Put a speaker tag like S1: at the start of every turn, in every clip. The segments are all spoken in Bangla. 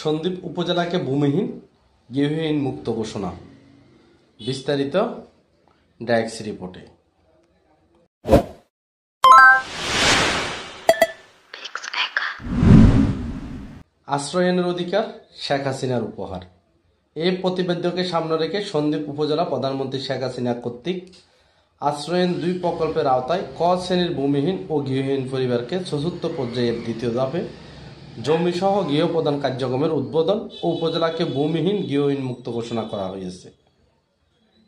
S1: সন্দ্বীপ উপজেলাকে ভূমিহীন গৃহহীন মুক্ত ঘোষণা। বিস্তারিত ড্যাক্স রিপোর্টে। আশ্রয়নের অধিকার শেখ হাসিনার উপহার। এই প্রতিবেদনকে সামনে রেখে সন্দ্বীপ উপজেলা প্রধানমন্ত্রী শেখ হাসিনা কর্তৃক আশ্রয়ন ২ প্রকল্পের আওতায় ক শ্রেণীর ভূমিহীন ও গৃহহীন পরিবারকে চতুর্থ পর্যায়ের দ্বিতীয় ধাপে জমিসহ গৃহ প্রদান কার্যক্রমের উদ্বোধন ও উপজেলাকে ভূমিহীন গৃহহীন মুক্ত ঘোষণা করা হয়েছে।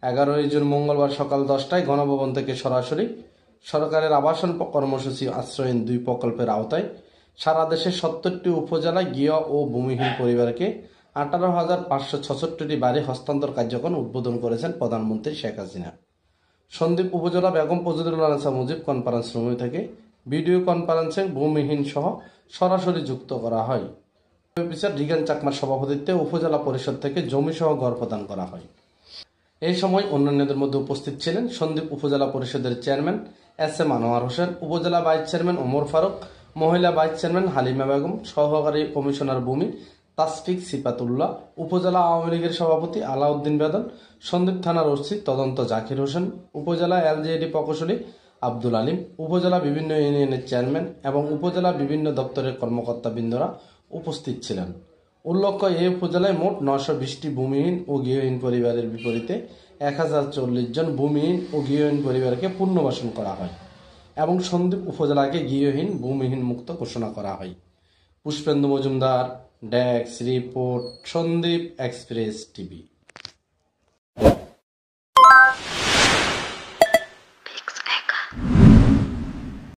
S1: ১১ জুন মঙ্গলবার সকাল ১০টায় গণভবন থেকে সরাসরি সরকারের আবাসন কর্মসূচি আশ্রয়ন ২ প্রকল্পের আওতায় সারা দেশের ৭০টি উপজেলায় গৃহ ও ভূমিহীন পরিবারকে ১৮,৫৬৬টি বাড়ি হস্তান্তর কার্যক্রম উদ্বোধন করেছেন প্রধানমন্ত্রী শেখ হাসিনা। সন্দ্বীপ উপজেলা বেগম ফজিলুন্নেছা মুজিব কনফারেন্স রুম থেকে ভিডিও কনফারেন্সে ভূমিহীন সহ সরাসরি যুক্ত করা হয়। অফিসার রিগান চাকমার সভাপতিত্বে উপজেলা পরিষদ থেকে জমি সহ ঘর প্রদান করা হয়। এই সময় অন্যান্যদের মধ্যে উপস্থিত ছিলেন সন্দ্বীপ উপজেলা পরিষদের চেয়ারম্যান এস.এম. আনোয়ার হোসেন, উপজেলা ভাইস চেয়ারম্যান ওমর ফারুক, মহিলা ভাইস চেয়ারম্যান হালিমা বেগম, সহকারী কমিশনার ভূমি তাসফিক সিফাতুল্লাহ, উপজেলা আওয়ামী লীগের সভাপতি আলাউদ্দিন বেদন, সন্দ্বীপ থানার ওসি তদন্ত জাকির হোসেন, উপজেলা এলজেডি প্রকৌশলী আব্দুল আলিম, উপজেলা বিভিন্ন ইউনিয়নের চেয়ারম্যান এবং উপজেলা বিভিন্ন দপ্তরের কর্মকর্তাবৃন্দরা উপস্থিত ছিলেন। উল্লেখ্য, এই উপজেলায় মোট ৯২০টি ভূমিহীন ও গৃহহীন পরিবারের বিপরীতে ১,০৪০ জন ভূমিহীন ও গৃহহীন পরিবারকে পুনর্বাসন করা হয় এবং সন্দ্বীপ উপজেলাকে গৃহহীন ভূমিহীন মুক্ত ঘোষণা করা হয়। পুষ্পেন্দু মজুমদার, ড্যাক্স রিপোর্ট, সন্দ্বীপ এক্সপ্রেস টিভি।